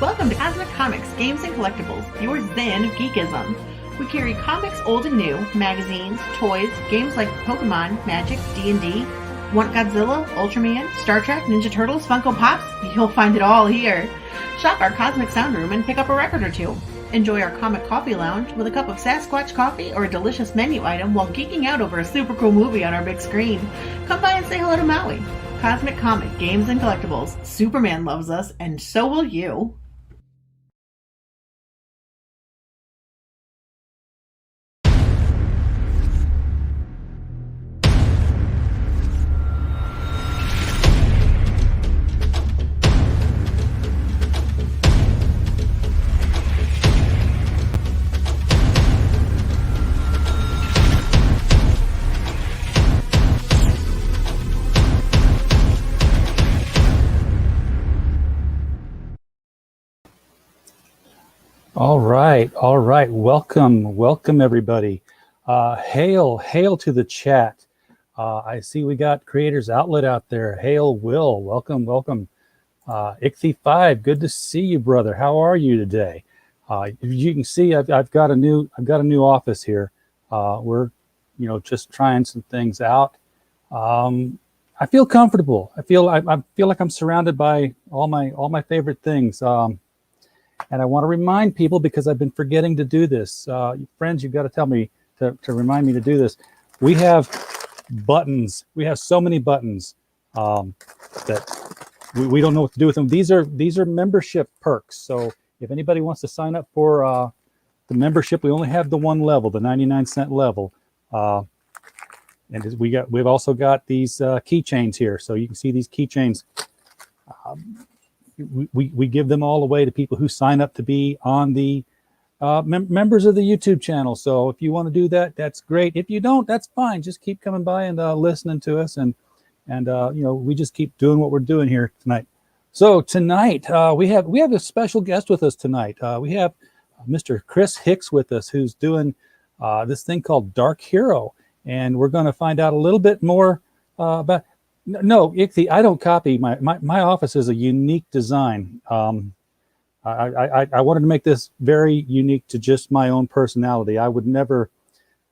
Welcome to Cosmic Comics, Games and Collectibles, your zen of geekism. We carry comics old and new, magazines, toys, games like Pokemon, Magic, D&D. Want Godzilla, Ultraman, Star Trek, Ninja Turtles, Funko Pops? You'll find it all here. Shop our Cosmic Sound Room and pick up a record or two. Enjoy our Comic Coffee Lounge with a cup of Sasquatch coffee or a delicious menu item while geeking out over a super cool movie on our big screen. Come by and say hello to Maui. Cosmic Comic, Games and Collectibles. Superman loves us, and so will you. All right. Welcome everybody. Hail to the chat. I see we got Creators Outlet out there. Hail Will, welcome. Ichthy5, good to see you, brother. How are you today? You can see I've got a new office here. We're just trying some things out. I feel comfortable. I feel like I'm surrounded by all my favorite things. And I want to remind people, because I've been forgetting to do this. Friends, you've got to tell me to remind me to do this. We have buttons. We have so many buttons that we don't know what to do with them. These are membership perks. So if anybody wants to sign up for the membership, we only have the one level, the 99-cent level. And we've also got these keychains here. So you can see these keychains. We give them all away to people who sign up to be on the members of the YouTube channel. So if you want to do that, that's great. If you don't, that's fine. Just keep coming by and listening to us, and we just keep doing what we're doing here tonight. So tonight we have a special guest with us tonight. We have Mr. Chris Hicks with us, who's doing this thing called Dark Hero, and we're going to find out a little bit more about. No, Ichthy, I don't copy. My office is a unique design. I wanted to make this very unique to just my own personality. I would never,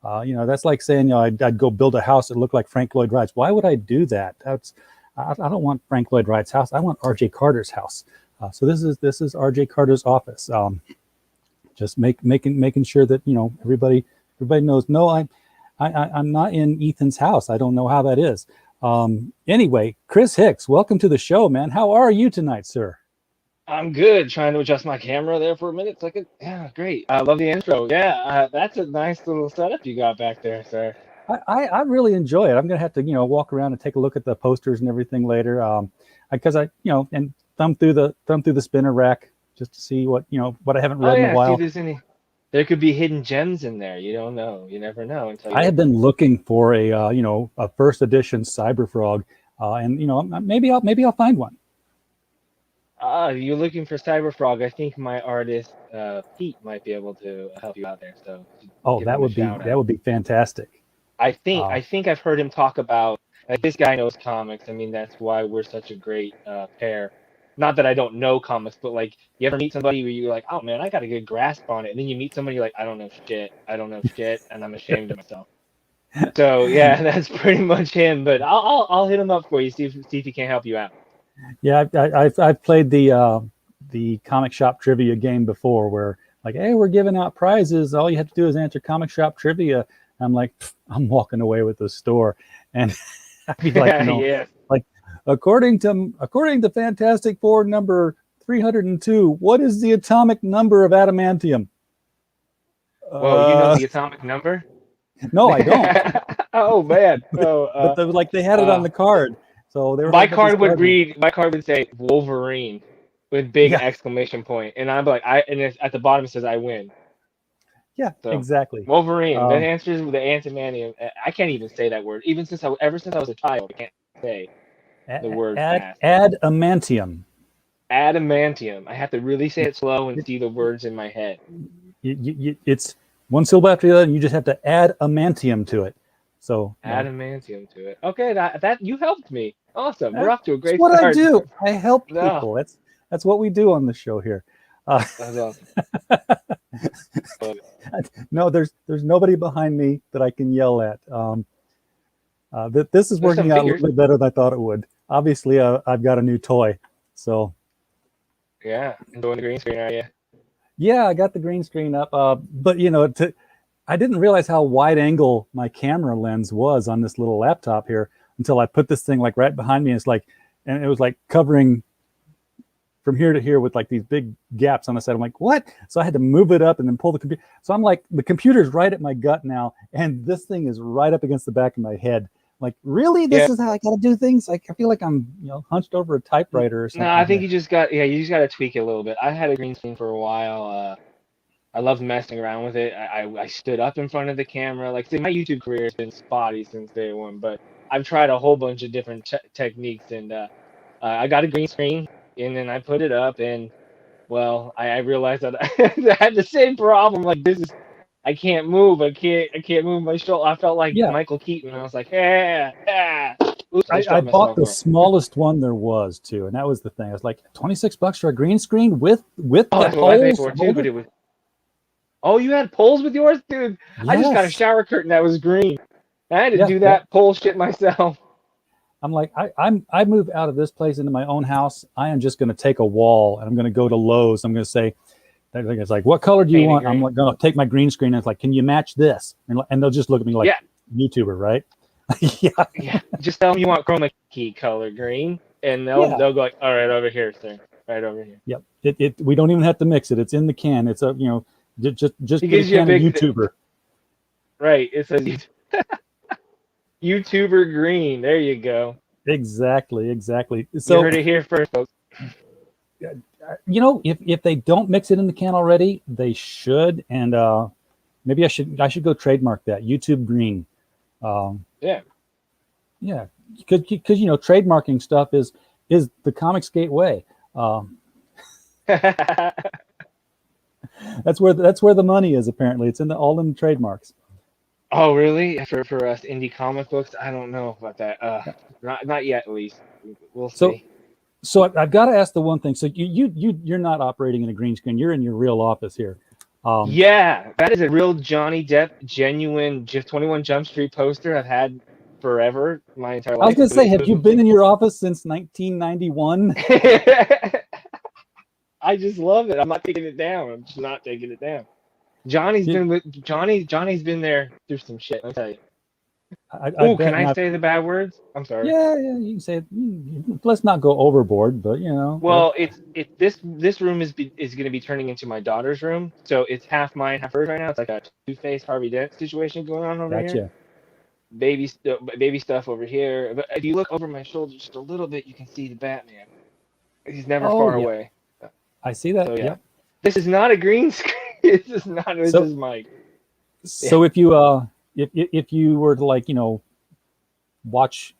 that's like saying, I'd go build a house that looked like Frank Lloyd Wright's. Why would I do that? I don't want Frank Lloyd Wright's house. I want R.J. Carter's house. So this is R.J. Carter's office. Just making sure that everybody knows. No, I'm not in Ethan's house. I don't know how that is. Anyway, Chris Hicks, welcome to the show, man. How are you tonight, sir? I'm good. Trying to adjust my camera there for a minute. Yeah, great. I love the intro. Yeah, that's a nice little setup you got back there, sir. I really enjoy it. I'm gonna have to walk around and take a look at the posters and everything later. Because I and thumb through the spinner rack just to see what I haven't read in a while. See, there could be hidden gems in there. You don't know. You never know until. I have been looking for a first edition Cyberfrog, and maybe I'll find one. You're looking for Cyberfrog. I think my artist Pete might be able to help you out there. So. Oh, that would be fantastic. I think I've heard him talk about this guy knows comics. I mean, that's why we're such a great pair. Not that I don't know comics, but you ever meet somebody where you're like, oh man, I got a good grasp on it, and then you meet somebody you're like, I don't know shit, and I'm ashamed of myself. So yeah, that's pretty much him. But I'll hit him up for you, see if he can't help you out. Yeah, I've played the comic shop trivia game before, where hey, we're giving out prizes. All you have to do is answer comic shop trivia. I'm like, I'm walking away with the store, and I'd be like, yeah. According to Fantastic Four number 302, what is the atomic number of adamantium? Well, you know the atomic number? No, I don't. Oh man! But they had it on the card, so they were. My card would say Wolverine with big exclamation point, and I'm like, at the bottom it says I win. Yeah, so, exactly. Wolverine. That answers the adamantium. I can't even say that word. Ever since I was a child, I can't say the word fast. Adamantium. Adamantium. I have to really say it slow and see the words in my head. It's one syllable after the other, and you just have to add amantium to it. So adamantium to it. Okay, that you helped me. Awesome. We're off to a great start. That's what I do. I help people. That's what we do on the show here. That's awesome. No, there's nobody behind me that I can yell at. This is There's some working out a figures. little bit better than I thought it would. Obviously, I've got a new toy, so Yeah, enjoying the green screen, are you? yeah, I got the green screen up. But I didn't realize how wide angle my camera lens was on this little laptop here until I put this thing like right behind me. And it was like covering from here to here with like these big gaps on the side. I'm like, what? So I had to move it up and then pull the computer. So I'm like, the computer's right at my gut now, and this thing is right up against the back of my head. Like, really? This is how I got to do things? Like, I feel like I'm, hunched over a typewriter or something. No, I think you just got to tweak it a little bit. I had a green screen for a while. I loved messing around with it. I stood up in front of the camera. Like, see, my YouTube career has been spotty since day one, but I've tried a whole bunch of different techniques, and I got a green screen, and then I put it up, and well, I realized that I had the same problem. Like, I can't move. I can't move my shoulder. I felt like Michael Keaton. I was like, Oops, I bought the smallest one there was too, and that was the thing. I was like, $26 for a green screen with the poles. Oh, you had poles with yours, dude? Yes. I just got a shower curtain that was green. I had to do that pole shit myself. I'm like, I move out of this place into my own house. I am just going to take a wall and I'm going to go to Lowe's. I'm going to say, it's like, what color do you want? I'm like, going to take my green screen. And it's like, can you match this? And they'll just look at me like, YouTuber, right? Yeah. Just tell them you want chroma key color green, and they'll go like, all right, over here, sir, right over here. Yep. We don't even have to mix it. It's in the can. It's a just get a can of YouTuber. Right. It says YouTuber green. There you go. Exactly. So you heard it here first, folks. If they don't mix it in the can already, they should. And maybe I should go trademark that YouTube green. Yeah. Because trademarking stuff is the Comicsgate way. That's where the money is. Apparently, it's all in the trademarks. Oh, really? For us indie comic books, I don't know about that. Not yet, at least. We'll see. So I've got to ask the one thing. So you're not operating in a green screen. You're in your real office here. Yeah, that is a real Johnny Depp, genuine 21 Jump Street poster I've had forever, my entire life. I was going to say, have you been in your office since 1991? I just love it. I'm not taking it down. I'm just not taking it down. Johnny's been there through some shit. I'll tell you. Can I say the bad words? I'm sorry. Yeah, you can say it. Let's not go overboard, but Well, this room is going to be turning into my daughter's room, so it's half mine, half hers right now. It's like a two-faced Harvey Dent situation going on over here. Baby stuff over here. But if you look over my shoulder just a little bit, you can see the Batman. He's never far away. I see that. So, yeah. This is not a green screen. This is Mike. So if you were to watch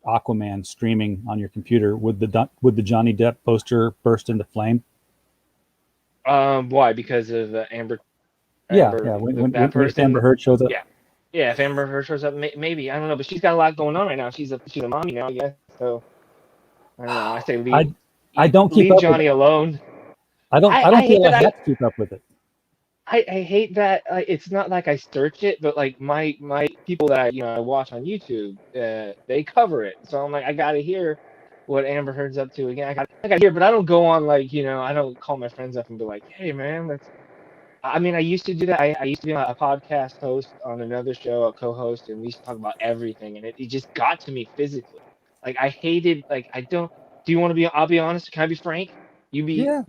Aquaman streaming on your computer, would the Johnny Depp poster burst into flame? Why? Because of Amber. When Amber Heard shows up. Yeah. If Amber Heard shows up, maybe, I don't know, but she's got a lot going on right now. She's a mommy now, I guess. So I don't know. I say leave. I don't keep leave up Johnny alone. I don't feel like I have to keep up with it. I hate that. It's not like I search it, but like my people that I watch on YouTube, they cover it. So I'm like, I gotta hear what Amber Heard's up to again. I gotta hear, but I don't go on I don't call my friends up and be like, hey man, I used to do that. I used to be a podcast host on another show, a co-host, and we used to talk about everything, and it just got to me physically. Like I hated. I don't. Do you want to be? I'll be honest. Can I be frank? You can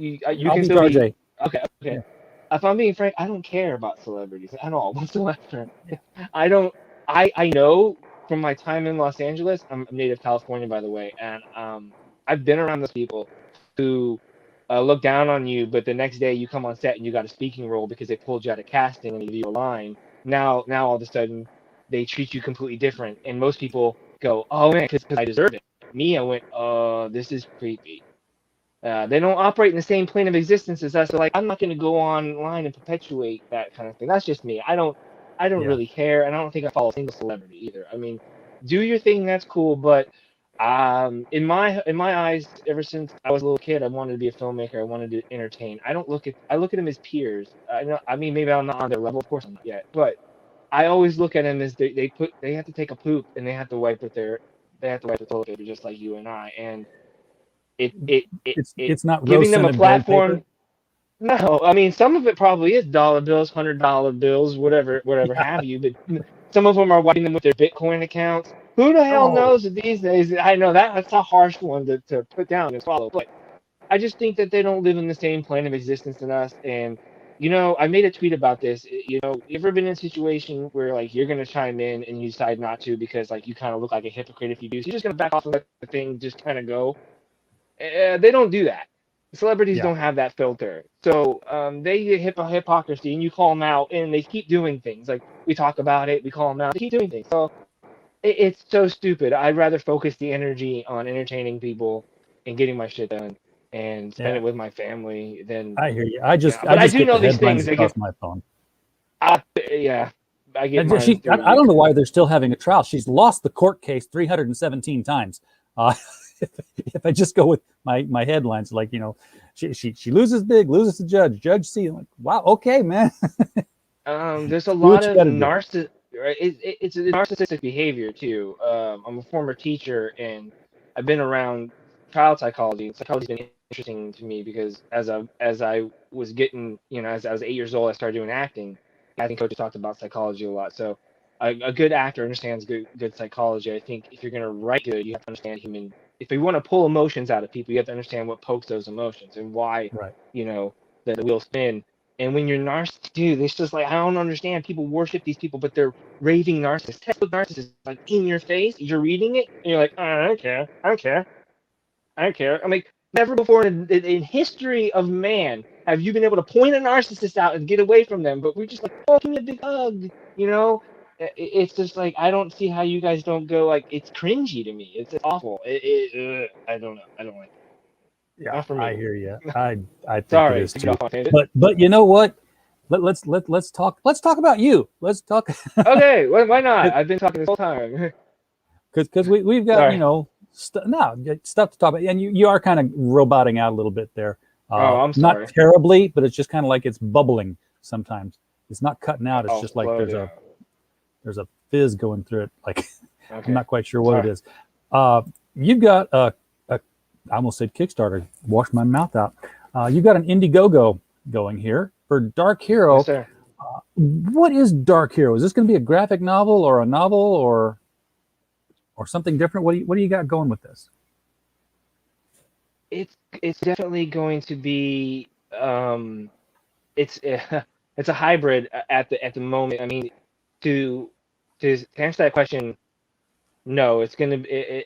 still RJ. be. Okay. Yeah. If I'm being frank, I don't care about celebrities at all whatsoever. I don't. I know from my time in Los Angeles. I'm native California, by the way, and I've been around those people who look down on you, but the next day you come on set and you got a speaking role because they pulled you out of casting and they give you a line. Now all of a sudden they treat you completely different, and most people go, "Oh man, because I deserve it." Me, I went, "Oh, this is creepy." They don't operate in the same plane of existence as us. So I'm not going to go online and perpetuate that kind of thing. That's just me. I don't really care, and I don't think I follow a single celebrity either. I mean, do your thing, that's cool, but In my eyes, ever since I was a little kid, I wanted to be a filmmaker. I wanted to entertain. I look at them as peers. I mean, maybe I'm not on their level, of course I'm not yet, but I always look at them as they have to take a poop and they have to wipe with toilet paper just like you and I. And it It's not giving rose them a scented bread paper. platform. No, I mean some of it probably is dollar bills, $100 bills, whatever have you. But some of them are wiping them with their Bitcoin accounts. Who the hell Oh, knows these days? I know that's a harsh one to put down and swallow. But I just think that they don't live in the same plane of existence than us. And I made a tweet about this. You ever been in a situation where like you're gonna chime in and you decide not to because like you kind of look like a hypocrite if you do? So you're just gonna back off and let the thing just kind of go. They don't do that. Celebrities yeah. don't have that filter. So they get hypocrisy, and you call them out, and they keep doing things. Like we talk about it, we call them out, they keep doing things. So it's so stupid. I'd rather focus the energy on entertaining people and getting my shit done, and spend Yeah, it with my family than I hear you. I just But I do get know the these headlines things. They across get my phone. yeah, I get And mine through. I don't know why they're still having a trial. She's lost the court case 317 times. Uh, if I just go with my headlines, like she loses big, loses the judge C. I'm like, wow, okay, man, There's a do lot what you of got to do. narciss. Right? It's a narcissistic behavior too. I'm a former teacher, and I've been around child psychology. And psychology's been interesting to me because as I was getting, as I was 8 years old, I started doing acting. Acting coaches talked about psychology a lot. So a good actor understands good psychology. I think if you're gonna write good, you have to understand human. If you want to pull emotions out of people, you have to understand what pokes those emotions and why Right. you know the wheels spin. And when you're narcissist, dude, it's just like I don't understand. People worship these people, but they're raving narcissists. Textbook narcissists, like in your face. You're reading it, and you're like, oh, I don't care, I don't care, I don't care. I'm like, never before in history of man have you been able to point a narcissist out and get away from them. But we're just like, oh, give me a big hug, you know. It's just like I don't see how you guys don't go like it's cringy to me. It's awful. I don't know. I don't like it. Yeah, Not for I me. hear you. I think it Sorry is to get too. off on a tangent. But you know what? Let's talk about you. Let's talk Okay, why not? I've been talking this whole time. because we've got Sorry. stuff to talk about, and you are kind of roboting out a little bit there. Oh, I'm Not sorry. terribly, but it's just kind of like it's bubbling sometimes. It's not cutting out. It's I'll just like slow down. there's a fizz going through it. Like I'm Okay. not quite sure what it Sorry. is. You've got I almost said Kickstarter. Wash my mouth out. You've got an Indiegogo going here for Dark Hero. Yes, sir. What is Dark Hero? Is this going to be a graphic novel or a novel or something different? What do you got going with this? It's definitely going to be it's it's a hybrid at the moment. I mean, to to answer that question, no, it's going to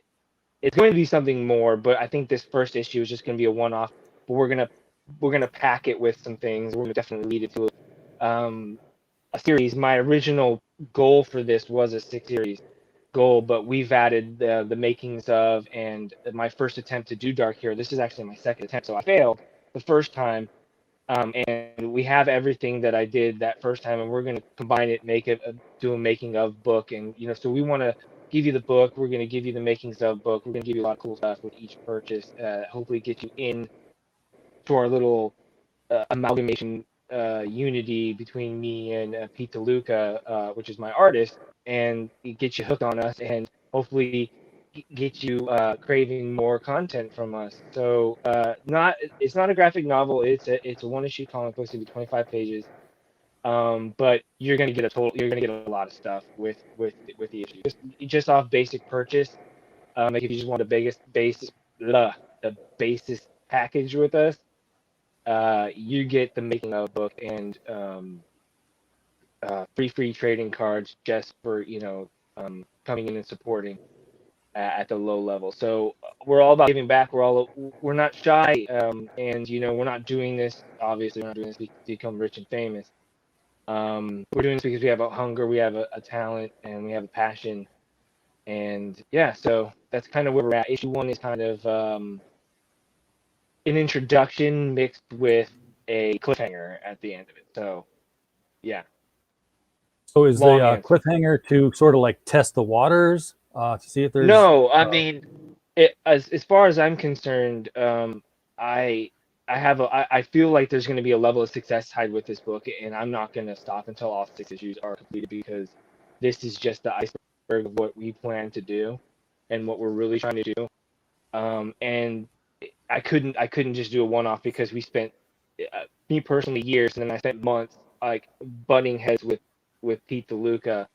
be something more. But I think this first issue is just going to be a one-off. But we're gonna pack it with some things. We're gonna definitely lead it to a series. My original goal for this was a 6 series goal, but we've added the makings of and my first attempt to do Dark Hero. This is actually my second attempt, so I failed the first time. And we have everything that I did that first time, and we're going to combine it, make it do a making of book, and so we want to give you the book. We're going to give you the makings of book. We're going to give you a lot of cool stuff with each purchase. Hopefully, get you in to our little amalgamation unity between me and Pete DeLuca, which is my artist, and it gets you hooked on us, and hopefully get you craving more content from us. So it's not a graphic novel. It's a one issue comic book. It's gonna be 25 pages. But you're gonna get a lot of stuff with the issue. Just off basic purchase. Like if you just want the basis package with us, you get the making of book and free trading cards just for coming in and supporting at the low level. So we're all about giving back. We're not shy, and we're not doing this. Obviously, we're not doing this to become rich and famous. We're doing this because we have a hunger, we have a talent, and we have a passion. And yeah, so that's kind of where we're at. Issue one is kind of an introduction mixed with a cliffhanger at the end of it. So yeah, So is the long answer. cliffhanger to sort of like test the waters to see if there's No, I mean as far as I'm concerned, I I feel like there's going to be a level of success tied with this book, and I'm not going to stop until all 6 issues are completed because this is just the iceberg of what we plan to do and what we're really trying to do. And I couldn't just do a one-off because we spent me personally years, and then I spent months like butting heads with Pete DeLuca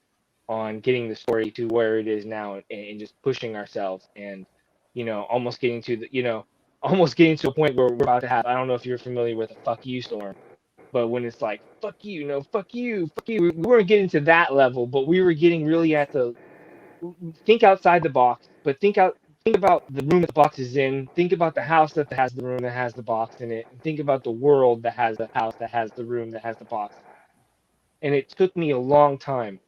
on getting the story to where it is now, and just pushing ourselves, and almost getting to the almost getting to a point where we're about to have, I don't know if you're familiar with a fuck you storm, but when it's like fuck you, no, fuck you, fuck you, we weren't getting to that level, but we were getting really at the think outside the box, but think about the room that the box is in, think about the house that has the room that has the box in it, and think about the world that has the house that has the room that has the box. And it took me a long time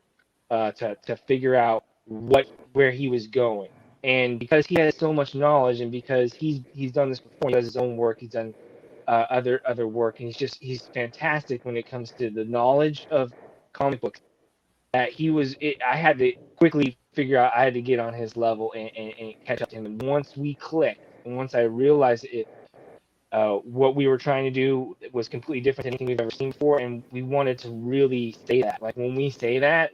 to figure out where he was going. And because he has so much knowledge, and because he's done this before, he does his own work, he's done other work, and he's fantastic when it comes to the knowledge of comic books. That I had to quickly figure out, I had to get on his level, and catch up to him. And once we clicked, and once I realized what we were trying to do was completely different than anything we've ever seen before, and we wanted to really say that. Like when we say that,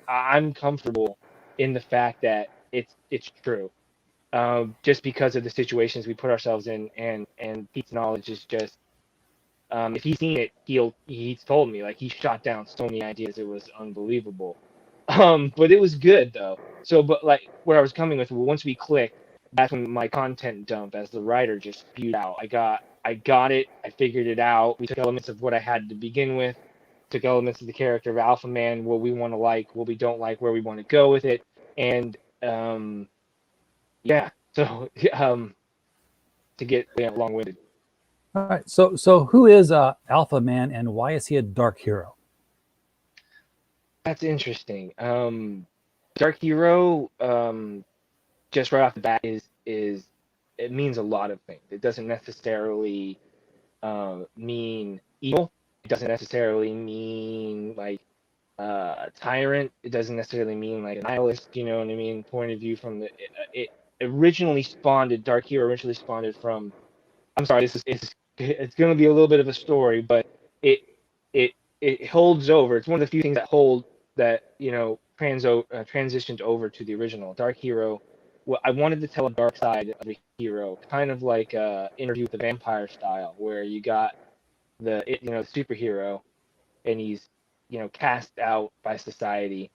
I'm comfortable in the fact that it's true, just because of the situations we put ourselves in, and Pete's knowledge is just, if he's seen it, he's told me, like, he shot down so many ideas, it was unbelievable. But it was good though. So, but like where I was coming with, once we clicked, that's when my content dump as the writer just spewed out. I got it. I figured it out. We took elements of what I had to begin with, took elements of the character of Alpha Man, what we want to like, what we don't like, where we want to go with it, and yeah. So to get long-winded. All right. So who is Alpha Man, and why is he a dark hero? That's interesting. Dark Hero, just right off the bat, is it means a lot of things. It doesn't necessarily mean evil. It doesn't necessarily mean like tyrant. It doesn't necessarily mean like a nihilist. You know what I mean? Point of view from it originally spawned. Dark Hero originally spawned from. I'm sorry. It's going to be a little bit of a story, but it it it holds over. It's one of the few things that hold that transitioned over to the original Dark Hero. Well, I wanted to tell a dark side of the hero, kind of like Interview with the Vampire style, where you got the superhero, and he's cast out by society,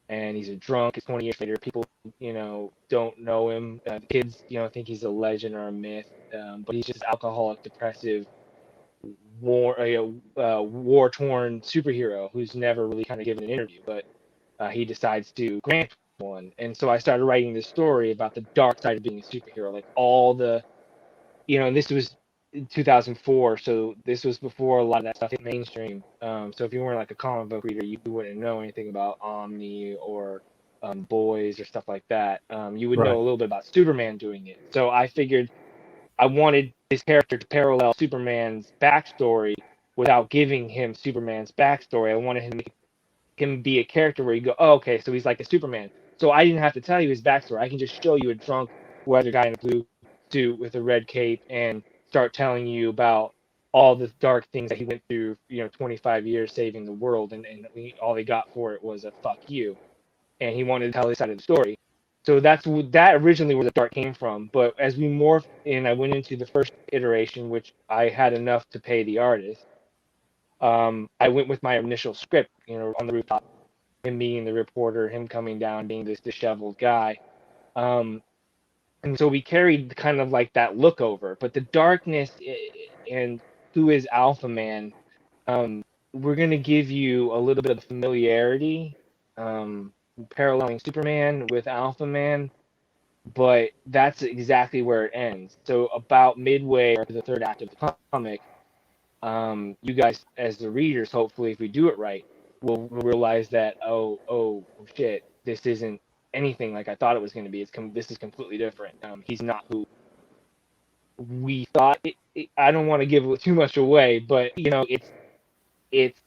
and he's a drunk. It's 20 years later. People don't know him. The kids think he's a legend or a myth, but he's just alcoholic, depressive, war torn superhero who's never really kind of given an interview, but he decides to grant one. And so I started writing this story about the dark side of being a superhero, like all the and this was in 2004, so this was before a lot of that stuff hit mainstream. So if you weren't like a comic book reader, you wouldn't know anything about Omni or Boys or stuff like that. You would know Right. a little bit about Superman doing it. So I figured I wanted this character to parallel Superman's backstory without giving him Superman's backstory. I wanted him be a character where you go, oh, okay, so he's like a Superman. So I didn't have to tell you his backstory. I can just show you a drunk weather guy in a blue suit with a red cape and start telling you about all the dark things that he went through, 25 years saving the world, and all he got for it was a fuck you. And he wanted to tell his side of the story. So that originally where the dark came from. But as we morphed and I went into the first iteration, which I had enough to pay the artist, I went with my initial script, on the rooftop, him being the reporter, him coming down, being this disheveled guy. And so we carried kind of like that look over. But the darkness and who is Alpha Man, we're going to give you a little bit of familiarity, paralleling Superman with Alpha Man, but that's exactly where it ends. So about midway or the third act of the comic, you guys as the readers, hopefully, if we do it right, will realize that oh shit, this isn't anything like I thought it was going to be. This is completely different. He's not who we thought. I don't want to give too much away, but it's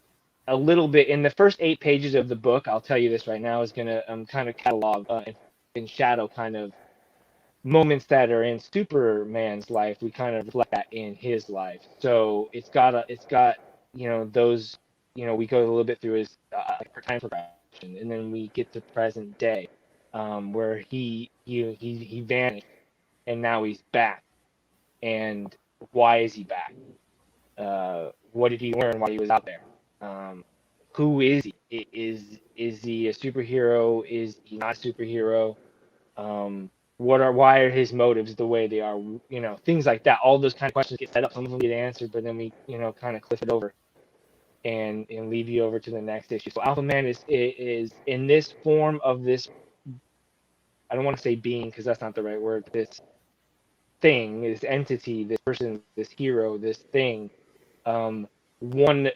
a little bit in the first 8 pages of the book. I'll tell you this right now is going to kind of catalog in shadow kind of moments that are in Superman's life, we kind of reflect that in his life. So it's got those we go a little bit through his time progression, and then we get to present day, where he vanished and now he's back. And why is he back? What did he learn while he was out there? Um, who is he? Is he a superhero? Is he not a superhero? Why are his motives the way they are? Things like that. All those kind of questions get set up. Some of them get answered, but then we kind of cliff it over and leave you over to the next issue. So Alpha Man is in this form of this. I don't want to say being because that's not the right word. This thing, this entity, this person, this hero, this thing.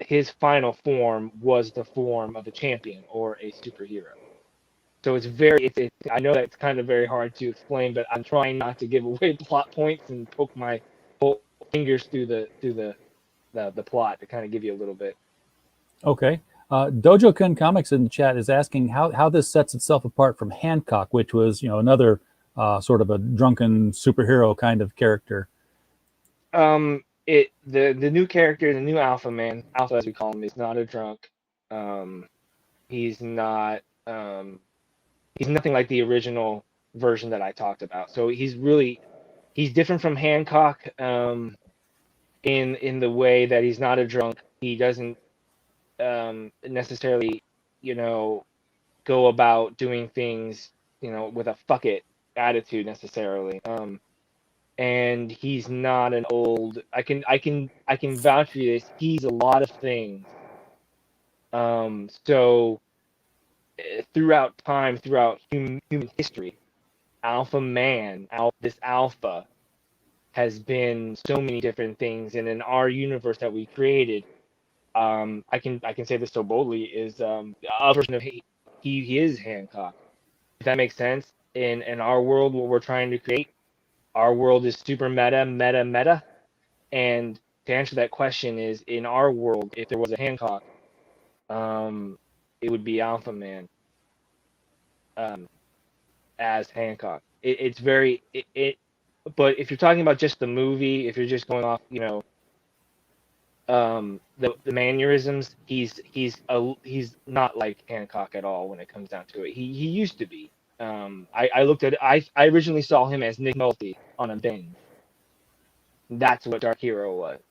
His final form was the form of a champion or a superhero. So I know that's kind of very hard to explain, but I'm trying not to give away plot points and poke my fingers through the plot to kind of give you a little bit. Okay. Dojo Kun Comics in the chat is asking how this sets itself apart from Hancock, which was another sort of a drunken superhero kind of character. The new character, the new Alpha Man, Alpha as we call him, is not a drunk. He's not. He's nothing like the original version that I talked about. So he's different from Hancock in the way that he's not a drunk. He doesn't necessarily go about doing things with a fuck it attitude necessarily. And he's not an old. I can vouch for this. He's a lot of things. So throughout time, throughout human history, Alpha Man, this Alpha, has been so many different things, and in our universe that we created, I can say this so boldly, is a version of he is Hancock. If that makes sense. In our world, what we're trying to create, our world is super meta, and to answer that question is, in our world, if there was a Hancock, it would be Alpha Man. As Hancock. It's very but if you're talking about just the movie, if you're just going off, the mannerisms, he's not like Hancock at all when it comes down to it. He used to be. I looked at I originally saw him as Nick Nolte on a binge. That's what Dark Hero was.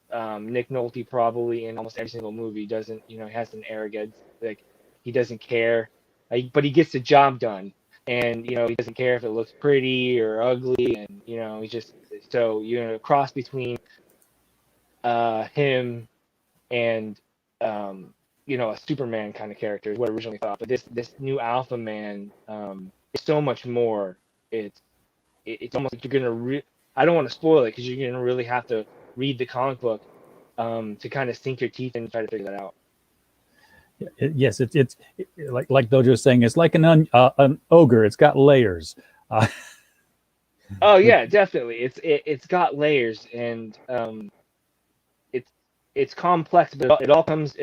Nick Nolte probably in almost every single movie doesn't, has an arrogance, like he doesn't care, but he gets the job done. And he doesn't care if it looks pretty or ugly, and he's just a cross between him and a Superman kind of character is what I originally thought. But this new Alpha Man is so much more. It's almost like you're gonna I don't want to spoil it because you're gonna really have to read the comic book to kind of sink your teeth in and try to figure that out. Yes, it's like Dojo was saying, it's like an ogre. It's got layers. Oh yeah, definitely. It's got layers, and it's complex, but it all comes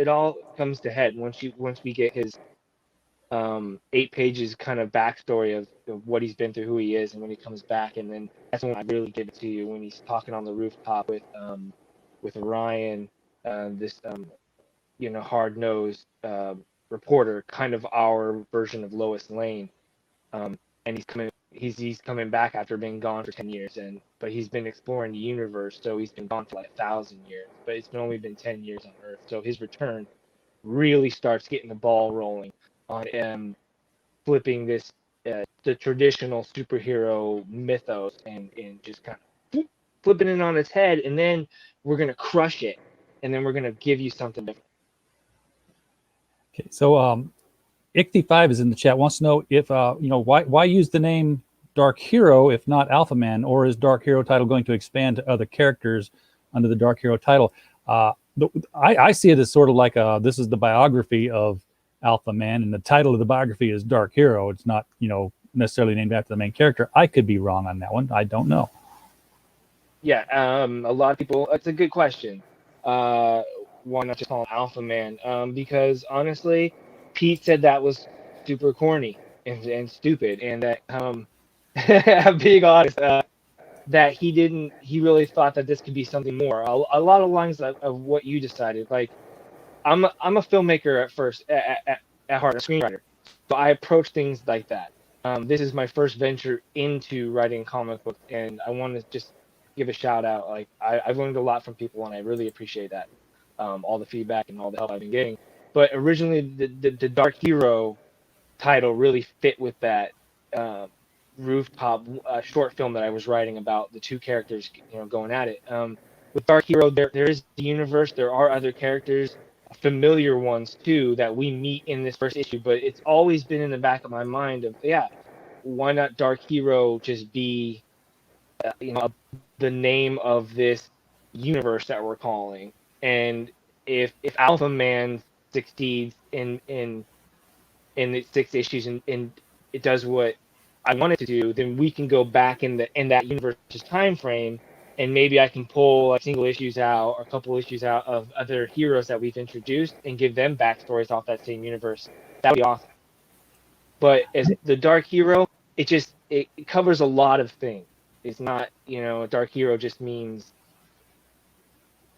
to head once we get his 8 pages kind of backstory of what he's been through, who he is, and when he comes back, and then that's when I really give it to you, when he's talking on the rooftop with Ryan, this hard-nosed reporter, kind of our version of Lois Lane, and he's coming back after being gone for 10 years, but he's been exploring the universe, so he's been gone for like 1,000 years, but it's only been 10 years on Earth, so his return really starts getting the ball rolling on flipping this the traditional superhero mythos and just kind of flipping it on its head, and then we're gonna crush it, and then we're gonna give you something different. Okay, so Ichty5 is in the chat, wants to know if why use the name Dark Hero if not Alpha Man, or is Dark Hero title going to expand to other characters under the Dark Hero title? I see it as sort of like this is the biography of Alpha Man, and the title of the biography is Dark Hero. It's not necessarily named after the main character. I could be wrong on that one. I don't know. Yeah, a lot of people. It's a good question. Why not just call him Alpha Man? Because honestly, Pete said that was super corny and stupid, and that being honest, that he really thought that this could be something more. A lot of lines of what you decided. Like, I'm a filmmaker at first, at heart, a screenwriter. So I approach things like that. This is my first venture into writing comic books, and I want to just give a shout out. Like, I've learned a lot from people, and I really appreciate that. All the feedback and all the help I've been getting. But originally, the Dark Hero title really fit with that rooftop short film that I was writing about the two characters, going at it. With Dark Hero, there is the universe. There are other characters, familiar ones too, that we meet in this first issue. But it's always been in the back of my mind of, yeah, why not Dark Hero just be, the name of this universe that we're calling? And if Alpha Man succeeds in the 6 issues, and it does what I want it to do, then we can go back in that universe's time frame, and maybe I can pull like single issues out or a couple issues out of other heroes that we've introduced and give them backstories off that same universe. That would be awesome. But as the Dark Hero, it covers a lot of things. It's not, a Dark Hero just means,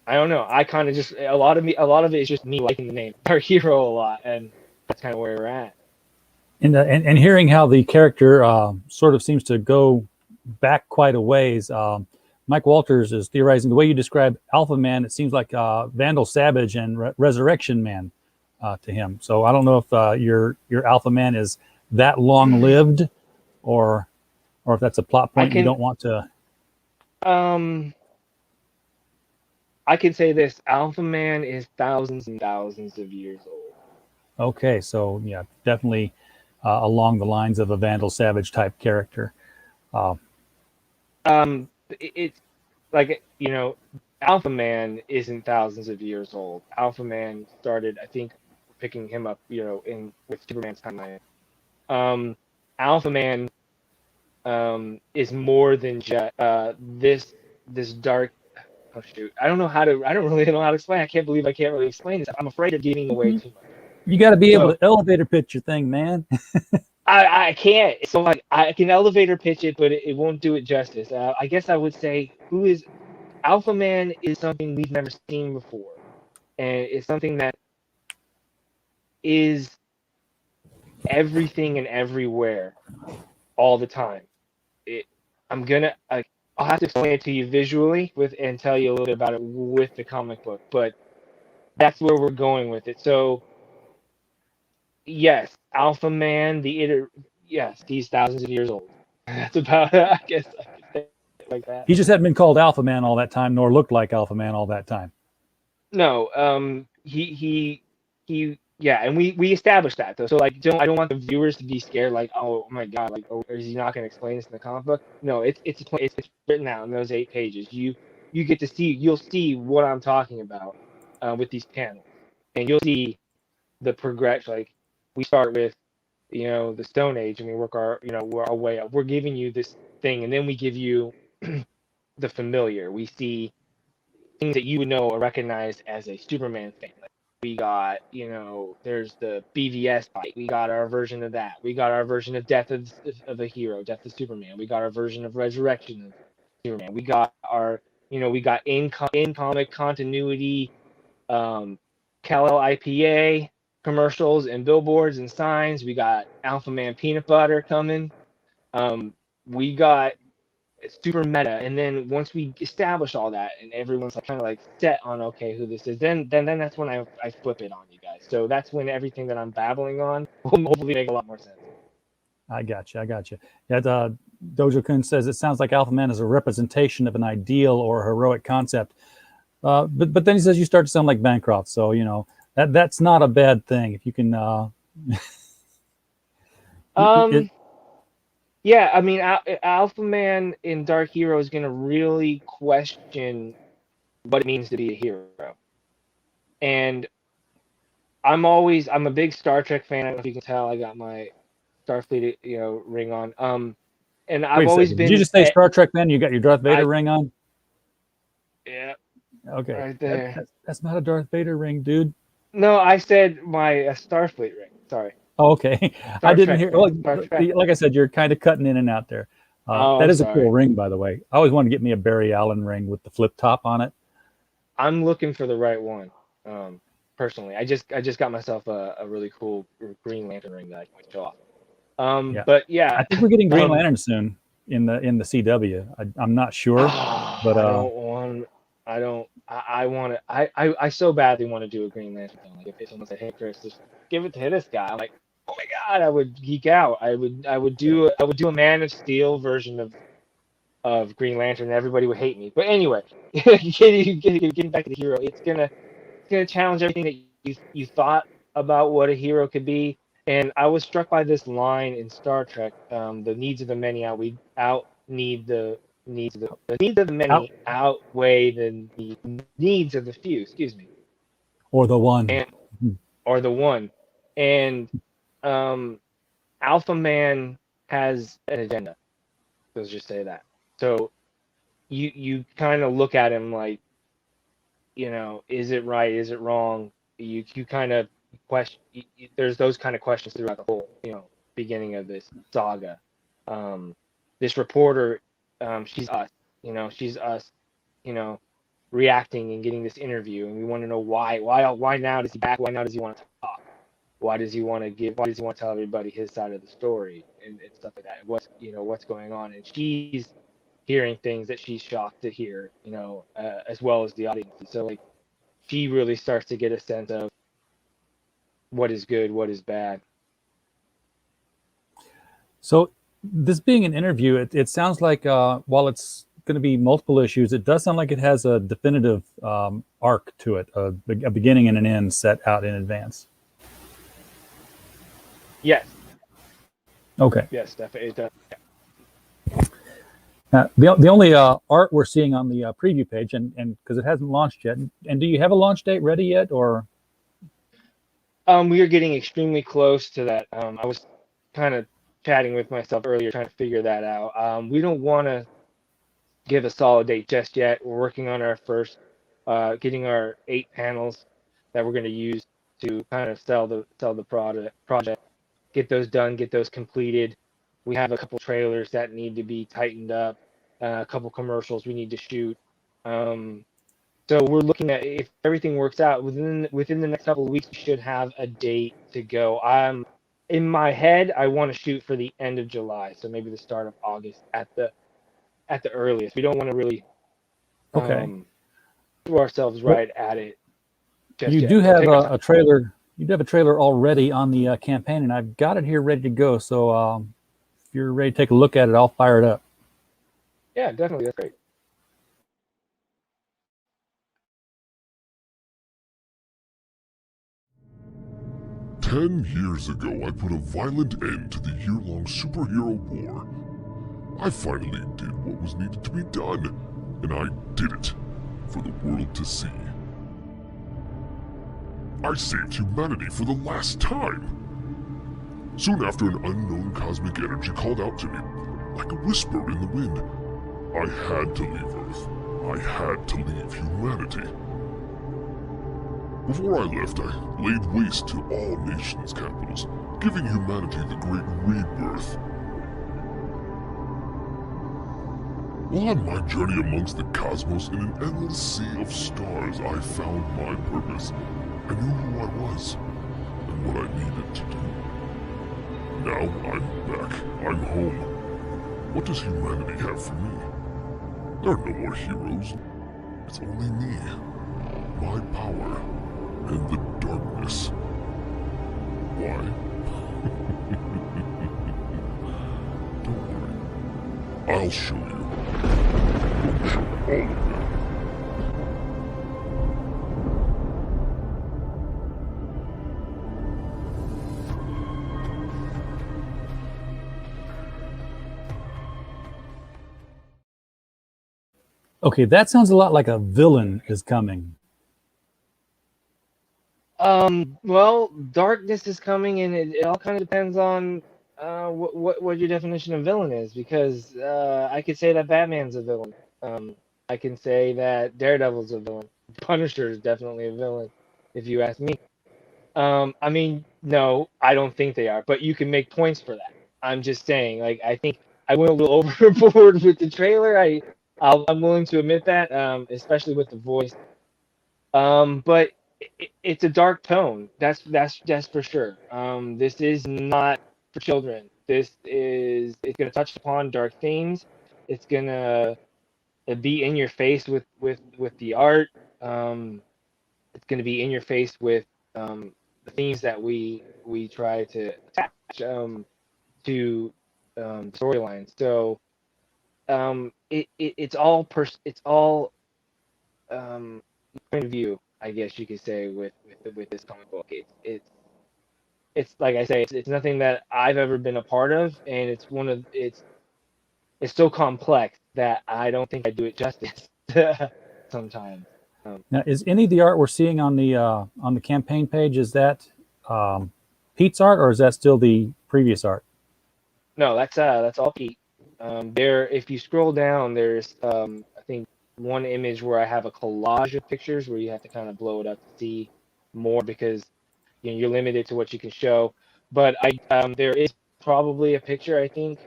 I don't know. I kind of just, a lot of it is just me liking the name Dark Hero a lot, and that's kind of where we're at. And hearing how the character sort of seems to go back quite a ways, Mike Walters is theorizing the way you describe Alpha Man. It seems like Vandal Savage and Resurrection Man to him. So I don't know if your Alpha Man is that long lived, or if that's a plot point you don't want to. I can say this: Alpha Man is thousands and thousands of years old. Okay, so yeah, definitely along the lines of a Vandal Savage type character. It's like, Alpha Man isn't thousands of years old. Alpha Man started, I think, picking him up, with Superman's timeline. Alpha Man is more than just this dark. Oh shoot! I don't really know how to explain. I can't believe I can't really explain this. I'm afraid of giving away too much. You got to be able to elevator pitch your thing, man. I can't. So like, I can elevator pitch it, but it won't do it justice. I guess I would say, who is Alpha Man is something we've never seen before, and it's something that is everything and everywhere all the time. I'll have to explain it to you visually and tell you a little bit about it with the comic book, but that's where we're going with it. So yes, Alpha Man, yes, he's thousands of years old. That's about it, I guess I could say it like that. He just hadn't been called Alpha Man all that time, nor looked like Alpha Man all that time. No, yeah, and we established that though. So like, I don't want the viewers to be scared. Like, oh my god, like, oh, is he not going to explain this in the comic book? No, it's written out in those 8 pages. You'll see what I'm talking about with these panels, and you'll see the progression. Like, we start with, the Stone Age, and we work our way up. We're giving you this thing, and then we give you the familiar. We see things that you would know or recognize as a Superman fan. Like, we got, there's the BVS fight. We got our version of that. We got our version of Death of a Hero, Death of Superman. We got our version of Resurrection of Superman. We got our, we got in comic continuity, Cal IPA commercials and billboards and signs. We got Alpha Man peanut butter coming. We got super meta, and then once we establish all that and everyone's like kind of like set on okay who this is, then that's when I flip it on you guys. So that's when everything that I'm babbling on will hopefully make a lot more sense. I got you. Yeah, Dojo Kun says it sounds like Alpha Man is a representation of an ideal or a heroic concept, but then he says you start to sound like Bancroft, so that's not a bad thing if you can. Yeah, I mean, Alpha Man in Dark Hero is going to really question what it means to be a hero. And I'm a big Star Trek fan. I don't know if you can tell. I got my Starfleet, ring on. And I've always been. Did you just say Star Trek man? You got your Darth Vader ring on? Yeah. Okay. Right there. That's not a Darth Vader ring, dude. No, I said my Starfleet ring. Sorry. Oh, okay. I didn't hear. Well, like I said, you're kind of cutting in and out there. Oh, That I'm is a cool sorry. ring, by the way. I always wanted to get me a Barry Allen ring with the flip top on it. I'm looking for the right one. Personally, I just got myself a really cool Green Lantern ring that I can show off. Yeah, But yeah, I think we're getting Green um, Lantern soon in the CW. I'm not sure, but I don't want. I don't. I want to. I so badly want to do a Green Lantern thing. Like if someone said, "Hey, Chris, just give it to this guy," I'm like, "Oh my God!" I would geek out. I would do a Man of Steel version of Green Lantern. And everybody would hate me. But anyway, getting back to the hero, it's gonna challenge everything that you thought about what a hero could be. And I was struck by this line in Star Trek: "The needs of the many out need the needs of the out many outweigh the needs of the few." Excuse me, or the one. and or the one. And um, Alpha Man has an agenda. Let's just say that. So you kind of look at him like, is it right? Is it wrong? You kind of question. There's those kind of questions throughout the whole, beginning of this saga. Um, this reporter, she's us. She's us. You know, reacting and getting this interview, and we want to know why. Why now does he back? Why now does he want to talk? Why does he want to give? Why does he want to tell everybody his side of the story and stuff like that? What's going on? And she's hearing things that she's shocked to hear, as well as the audience. So like she really starts to get a sense of what is good, what is bad. So this being an interview, it sounds like while it's going to be multiple issues, it does sound like it has a definitive arc to it, a beginning and an end set out in advance. Yes, Okay. yes, definitely. It does. The only art we're seeing on the preview page, and because it hasn't launched yet, and do you have a launch date ready yet, or? We are getting extremely close to that. I was kind of chatting with myself earlier, trying to figure that out. We don't want to give a solid date just yet. We're working on our first, getting our 8 panels that we're going to use to kind of sell the project. Get those done, get those completed. We have a couple trailers that need to be tightened up, a couple commercials we need to shoot. Um, so we're looking at, if everything works out within the next couple of weeks, we should have a date to go. In my head, I want to shoot for the end of July, so maybe the start of August at the earliest. We don't want to really Okay. um, throw ourselves Well, right at it just you yet. do We'll have take our time. a trailer. You do have a trailer already on the campaign, and I've got it here ready to go. So if you're ready to take a look at it, I'll fire it up. Yeah, definitely. That's great. Ten years ago, I put a violent end to the year-long superhero war. I finally did what was needed to be done, and I did it for the world to see. I saved humanity for the last time. Soon after, an unknown cosmic energy called out to me, like a whisper in the wind. I had to leave Earth. I had to leave humanity. Before I left, I laid waste to all nations' capitals, giving humanity the great rebirth. While on my journey amongst the cosmos in an endless sea of stars, I found my purpose. I knew who I was, and what I needed to do. Now I'm back. I'm home. What does humanity have for me? There are no more heroes. It's only me, my power, and the darkness. Why? Don't worry. I'll show you. I'll show all of them. Okay, that sounds a lot like a villain is coming. Well, darkness is coming, and it all kind of depends on what your definition of villain is, because I could say that Batman's a villain. I can say that Daredevil's a villain. Punisher is definitely a villain, if you ask me. No, I don't think they are, but you can make points for that. I'm just saying, like, I think I went a little overboard with the trailer. I'm willing to admit that, especially with the voice. But it's a dark tone. That's for sure. This is not for children. It's gonna touch upon dark themes. It's gonna be in your face with the art. It's gonna be in your face with the themes that we try to attach to storyline. So it's all point of view, I guess you could say, with this comic book. It's like I say, it's nothing that I've ever been a part of, and it's so complex that I don't think I do it justice sometimes. Now, is any of the art we're seeing on the campaign page, is that Pete's art, or is that still the previous art? No, that's all Pete. There, if you scroll down, there's I think one image where I have a collage of pictures where you have to kind of blow it up to see more because you're limited to what you can show. But there is probably a picture, I think,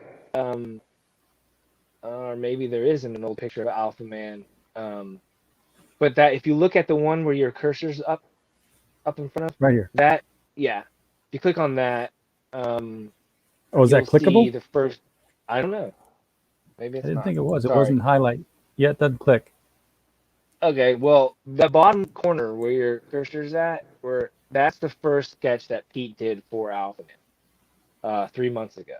or maybe there isn't an old picture of Alpha Man. But that if you look at the one where your cursor's up in front of Right here. that, yeah, if you click on that, Oh, is that you'll see clickable? the first. I don't know. Maybe I it's didn't not. think it was. It Sorry. wasn't highlight. Yeah, it doesn't click. Okay, well, the bottom corner where your cursor's at, that's the first sketch that Pete did for Alpha Man, 3 months ago.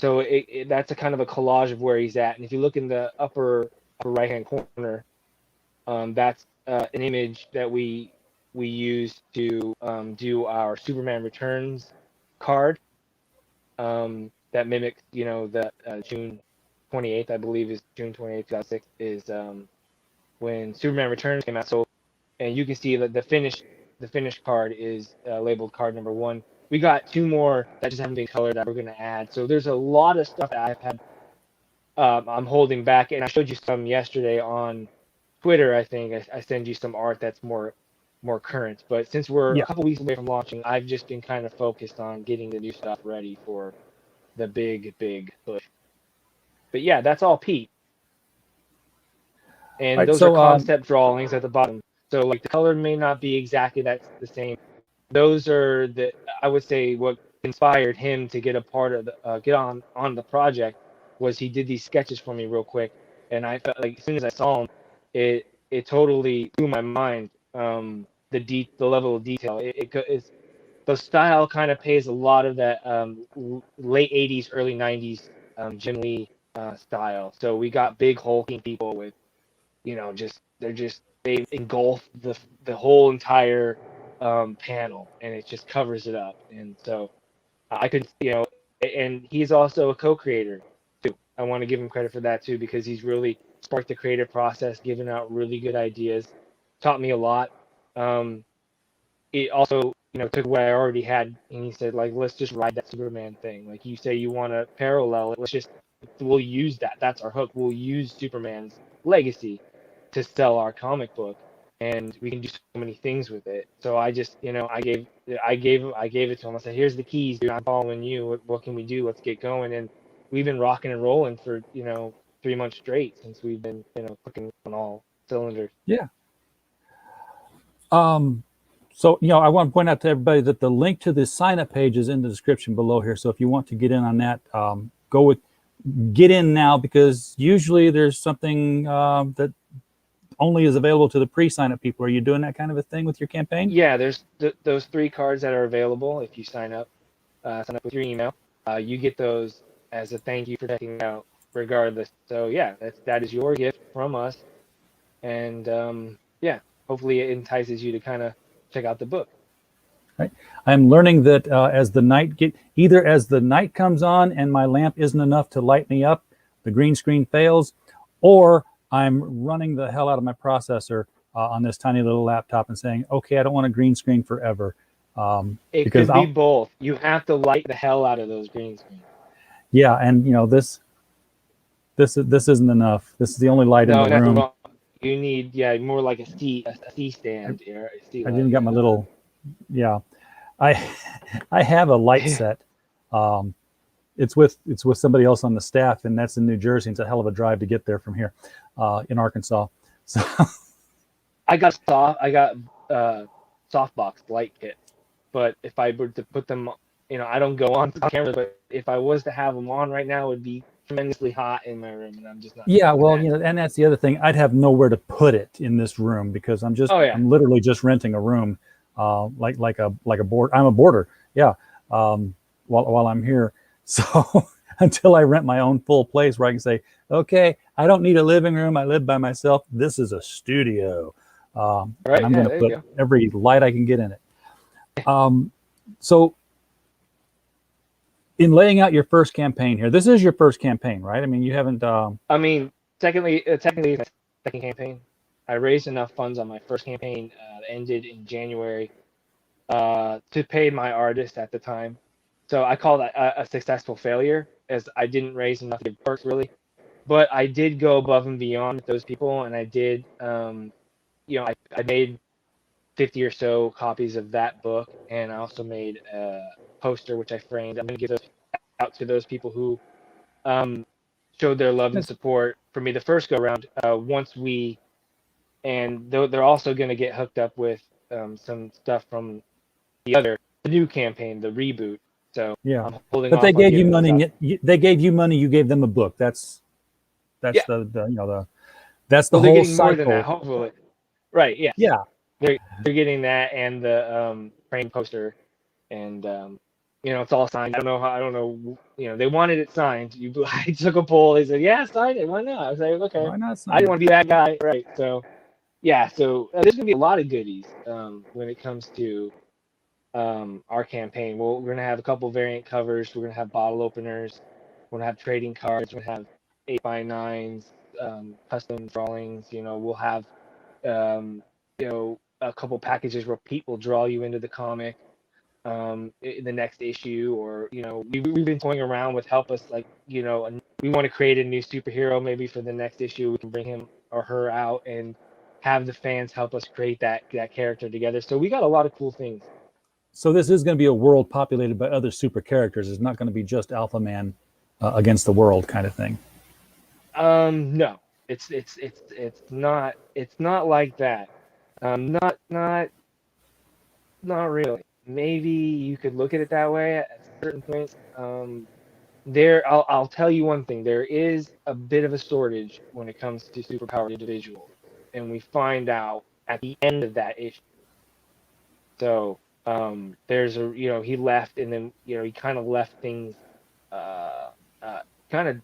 So that's a kind of a collage of where he's at. And if you look in the upper right hand corner, that's an image that we use to do our Superman Returns card. That mimics, the June 28th, I believe is June 28th, 2006, is when Superman Returns came out. So, and you can see that the finished card is labeled card number 1. We got 2 more that just haven't been colored that we're gonna add. So there's a lot of stuff that I've had. I'm holding back, and I showed you some yesterday on Twitter. I think I send you some art that's more current. But since we're a couple weeks away from launching, I've just been kind of focused on getting the new stuff ready for the big push. But yeah, that's all Pete. And Right, those so, are concept drawings at the bottom. So like the color may not be exactly that's the same. Those are I would say what inspired him to get a part of get on the project was he did these sketches for me real quick, and I felt like as soon as I saw them, it totally blew my mind. The level of detail. It's the style kind of pays a lot of that late 80s, early 90s Jim Lee style. So we got big hulking people with, they engulf the whole entire panel, and it just covers it up. And so I could, and he's also a co-creator too. I want to give him credit for that too, because he's really sparked the creative process, giving out really good ideas, taught me a lot. It also, took what I already had, and he said, like, let's just ride that Superman thing. Like you say, you want to parallel it. We'll use that. That's our hook. We'll use Superman's legacy to sell our comic book, and we can do so many things with it. So I just, I gave it to him. I said, here's the keys, dude. I'm following you. What can we do? Let's get going. And we've been rocking and rolling for 3 months straight since we've been clicking on all cylinders. Yeah. So, I want to point out to everybody that the link to the sign-up page is in the description below here. So if you want to get in on that, get in now, because usually there's something that only is available to the pre-sign-up people. Are you doing that kind of a thing with your campaign? Yeah, there's those 3 cards that are available if you sign up with your email. You get those as a thank you for checking out regardless. So yeah, that is your gift from us. And yeah, hopefully it entices you to kind of check out the book. Right. I'm learning that as the night comes on and my lamp isn't enough to light me up, the green screen fails, or I'm running the hell out of my processor on this tiny little laptop and saying, okay, I don't want a green screen forever. It could be both. You have to light the hell out of those green screens. Yeah, and this isn't enough. This is the only light in the room. Wrong. You need more like a C stand. I didn't got my little, yeah. I have a light set, it's with somebody else on the staff, and that's in New Jersey. It's a hell of a drive to get there from here, in Arkansas. So I got softbox light kit, but if I were to put them, I don't go on camera, but if I was to have them on right now, it would be tremendously hot in my room, and I'm just not yeah, doing well, that. and that's the other thing. I'd have nowhere to put it in this room because Oh yeah, I'm literally just renting a room, like a board. I'm a boarder, yeah. While I'm here, so until I rent my own full place where I can say, okay, I don't need a living room. I live by myself. This is a studio, and right, I'm yeah, going to there you put go. every light I can get in it. So in laying out your first campaign here, this is your first campaign, right? I mean, you haven't. I mean, technically, it's my second campaign. I raised enough funds on my first campaign, ended in January, to pay my artist at the time. So I call that a successful failure, as I didn't raise enough to give perks really. But I did go above and beyond with those people, and I did, I made 50 or so copies of that book, and I also made a poster which I framed. I'm going to give those out to those people who um, showed their love and support for me the first go around. And they're also going to get hooked up with some stuff from the new campaign, the reboot. So Yeah, I'm holding but they off on gave you giving those out. money. They gave you money. You gave them a book. That's Yeah, that's the well, they're whole getting more than that, cycle. hopefully. Right? Yes, Yeah. they're getting that and the frame poster, and it's all signed. I don't know. They wanted it signed. I took a poll. They said, "Yeah, sign it. Why not?" I was like, "Okay." Why not I sign didn't it? want to be that guy, right? So yeah. So there's gonna be a lot of goodies when it comes to our campaign. We're gonna have a couple variant covers. We're gonna have bottle openers. We're gonna have trading cards. We're gonna have 8x9s, custom drawings. We'll have a couple packages where Pete will draw you into the comic in the next issue, or we've been toying around with help us, like we want to create a new superhero maybe for the next issue. We can bring him or her out and have the fans help us create that character together. So we got a lot of cool things. So this is going to be a world populated by other super characters. It's not going to be just Alpha Man against the world kind of thing. No, it's not like that. Not really. Maybe you could look at it that way at certain points. I'll tell you one thing. There is a bit of a shortage when it comes to superpowered individuals, and we find out at the end of that issue. So there's he left, and then he kind of left things, uh, kind of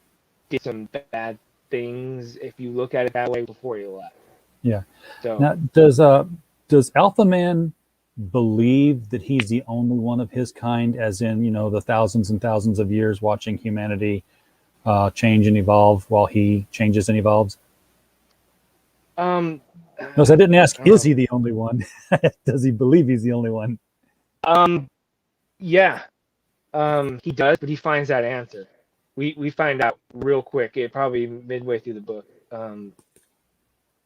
did some bad things if you look at it that way before he left. Yeah. So Now, does Alpha Man believe that he's the only one of his kind, as in the thousands and thousands of years watching humanity change and evolve while he changes and evolves? um, Notice I didn't ask, I don't is know. he the only one? Does he believe he's the only one? Yeah. He does, but he finds that answer. We find out real quick. It probably midway through the book.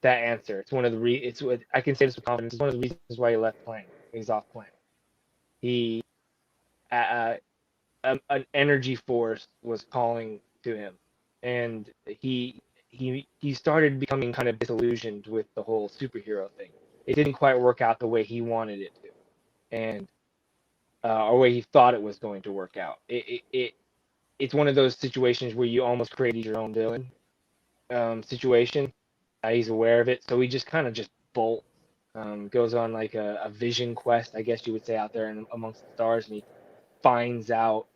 That answer. It's one of the it's what I can say this with confidence. It's one of the reasons why he left playing. He's off playing. He an energy force was calling to him, and he started becoming kind of disillusioned with the whole superhero thing. It didn't quite work out the way he wanted it to, and or way he thought it was going to work out. It's one of those situations where you almost created your own villain situation. He's aware of it, so he just kind of just bolts. Goes on like a vision quest, I guess you would say, out there amongst the stars, and he finds out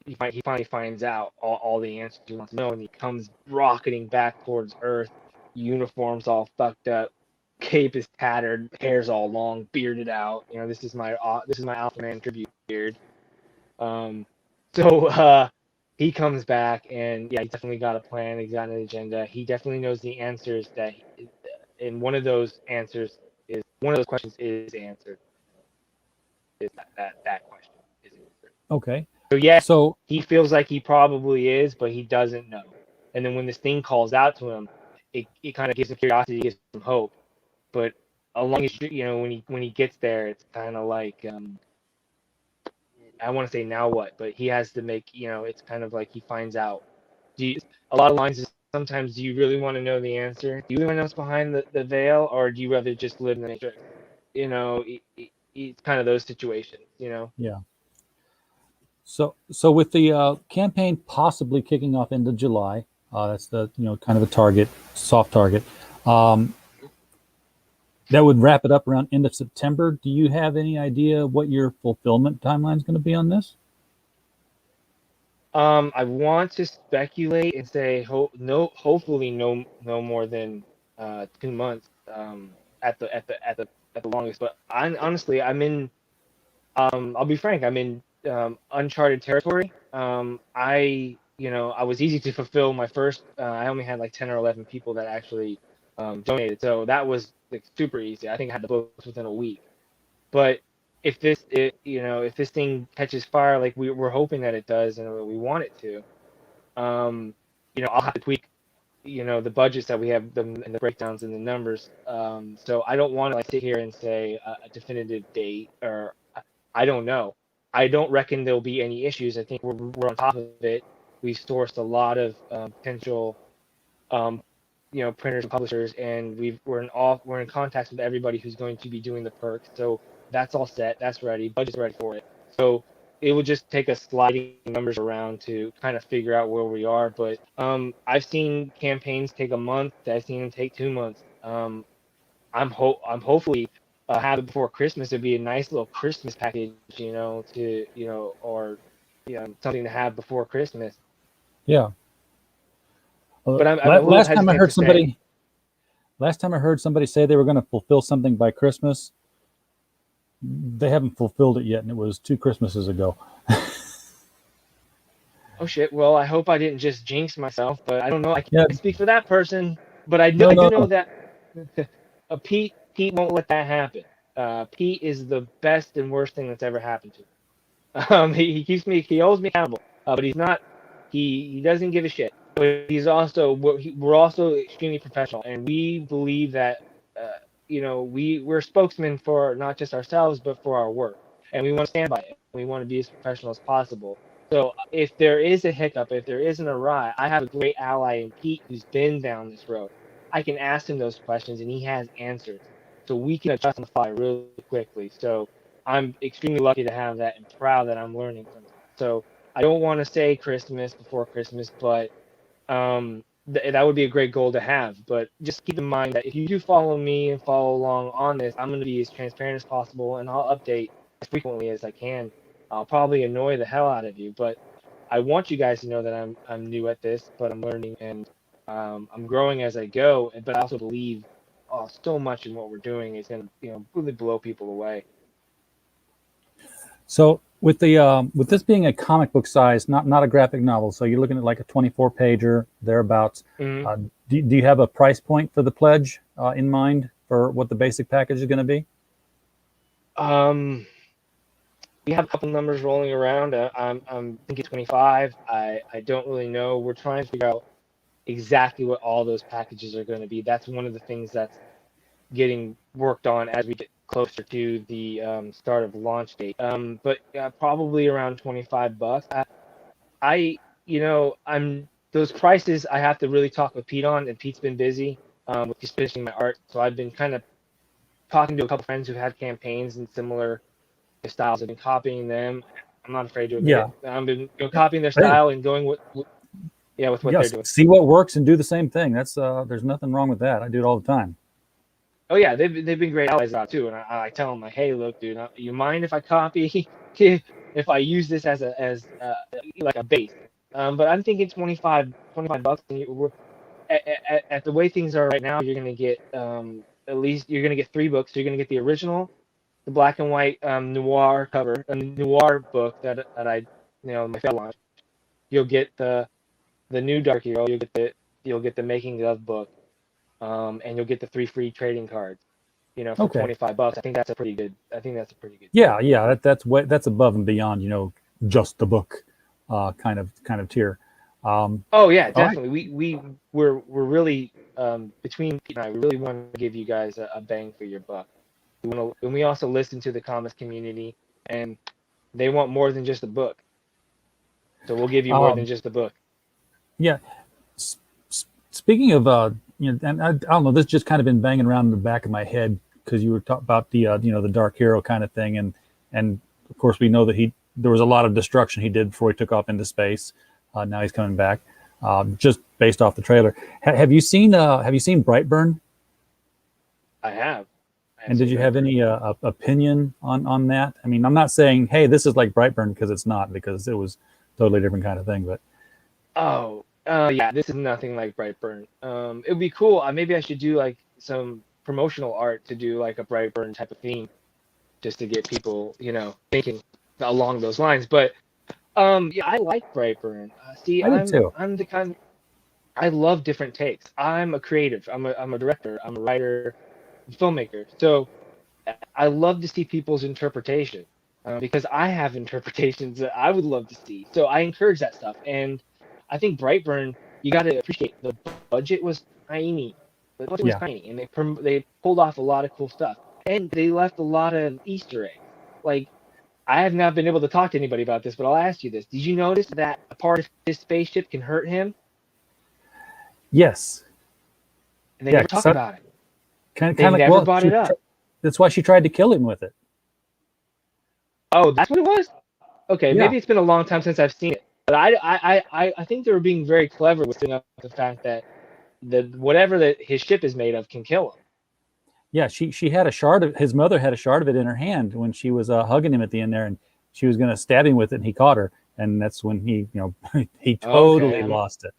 he finally finds out all the answers he wants to know, and he comes rocketing back towards Earth. Uniform's all fucked up, cape is tattered, hair's all long, bearded out. This is my Alpha Man tribute beard. Um, so he comes back, and yeah, he definitely got a plan. He's got an agenda. He definitely knows the answers and one of those questions is answered. Is that question is answered? Okay. So yes, So he feels like he probably is, but he doesn't know. And then when this thing calls out to him, it kind of gives him curiosity, gives him hope. But along when he gets there, it's kind of like I want to say now what, but he has to make, it's kind of like he finds out. A lot of lines is sometimes, do you really want to know the answer? Do you really want to know what's behind the veil, or do you rather just live in the matrix? It's kind of those situations. Yeah. So with the campaign possibly kicking off into July, that's the kind of a target, soft target. Um, that would wrap it up around end of September. Do you have any idea what your fulfillment timeline is going to be on this? I want to speculate and say hopefully no more than 2 months at the longest. But honestly, I'll be frank, I'm in uncharted territory. I was easy to fulfill my first. I only had like 10 or 11 people that actually donated, so that was like super easy. I think I had the books within a week. But if this thing catches fire like we're hoping that it does and we want it to, I'll have to tweak, the budgets that we have, and the breakdowns and the numbers. So I don't want to like sit here and say a definitive date, or I don't know. I don't reckon there'll be any issues. I think we're on top of it. We've sourced a lot of potential, um, printers and publishers, and we're in contact with everybody who's going to be doing the perks. So that's all set. That's ready. Budget's ready for it. So it will just take us sliding numbers around to kind of figure out where we are. But I've seen campaigns take a month. I've seen them take 2 months. I'm hopefully have it before Christmas. It'd be a nice little Christmas package, or something to have before Christmas. Yeah. But I'm a little last time I hesitant heard to say. somebody, last time I heard somebody say they were going to fulfill something by Christmas, they haven't fulfilled it yet, and it was 2 Christmases ago. Oh shit! Well, I hope I didn't just jinx myself, but I don't know. I Yeah. can't speak for that person, but I No, do know no. that Pete won't let that happen. Pete is the best and worst thing that's ever happened to him. He holds me accountable, but he's not. He doesn't give a shit. But we're also extremely professional, and we believe that we're spokesmen for not just ourselves but for our work, and we want to stand by it. We want to be as professional as possible. So if there is a hiccup, if there is an awry, I have a great ally in Pete who's been down this road. I can ask him those questions, and he has answers, so we can adjust on the fly really quickly. So I'm extremely lucky to have that and proud that I'm learning from it. So I don't want to say Christmas before Christmas, but that would be a great goal to have. But just keep in mind that if you do follow me and follow along on this, I'm going to be as transparent as possible, and I'll update as frequently as I can. I'll probably annoy the hell out of you, but I want you guys to know that I'm new at this, but I'm learning, and I'm growing as I go. But I also believe so much in what we're doing is going to really blow people away. So with this being a comic book size, not a graphic novel, so you're looking at like a 24 pager thereabouts. Mm-hmm. Do you have a price point for the pledge in mind for what the basic package is going to be? We have a couple numbers rolling around. I'm thinking 25. I don't really know. We're trying to figure out exactly what all those packages are going to be. That's one of the things that's getting worked on as we get closer to the start of launch date. But probably around $25. I'm those prices. I have to really talk with Pete on, and Pete's been busy with just finishing my art. So I've been kind of talking to a couple friends who've had campaigns and similar styles. I've been copying them. I'm not afraid to admit it. I've been copying their style and going with what they're doing. See what works and do the same thing. That's there's nothing wrong with that. I do it all the time. Oh yeah, they've been great allies out too, and I tell them like, hey, look, dude, you mind if I copy, if I use this as like a base? But I'm thinking $25. And at the way things are right now, you're gonna get at least you're gonna get 3 books. You're gonna get the original, the black and white noir cover, a noir book that I my fail launch. You'll get the new Dark Hero. You'll get the making of book. And you'll get the 3 free trading cards, for $25. I think that's a pretty good. Yeah. That's above and beyond, just the book, kind of tier. Oh yeah, definitely. Right. We're really between Pete and I, we really want to give you guys a bang for your buck. And we also listen to the comics community, and They want more than just a book. So we'll give you more than just a book. Yeah. Speaking of, and I don't know, this just kind of been banging around in the back of my head because you were talking about the, the Dark Hero kind of thing, and of course we know that there was a lot of destruction he did before he took off into space. Now he's coming back, just based off the trailer. Have you seen Brightburn? I have. And did you have any opinion on that? I mean, I'm not saying, hey, this is like Brightburn, because it's not, because it was a totally different kind of thing. But yeah, this is nothing like Brightburn. It would be cool. Maybe I should do like some promotional art to do like a Brightburn type of theme, just to get people, thinking along those lines. But yeah, I like Brightburn. See, I did too. I'm the kind. I love different takes. I'm a creative. I'm a director. I'm a writer, filmmaker. So I love to see people's interpretation, because I have interpretations that I would love to see. So I encourage that stuff. And I think Brightburn, you got to appreciate the budget was tiny. The budget was tiny, and they pulled off a lot of cool stuff, and they left a lot of Easter eggs. Like, I have not been able to talk to anybody about this, but I'll ask you this: did you notice that a part of his spaceship can hurt him? Yes. And they never talk about it. They never brought it up. That's why she tried to kill him with it. Oh, that's what it was? Okay, maybe it's been a long time since I've seen it. But I think they were being very clever with setting up the fact that whatever that his ship is made of can kill him. Yeah, she had his mother had a shard of it in her hand when she was hugging him at the end there, and she was going to stab him with it, and he caught her, and that's when he he totally lost it.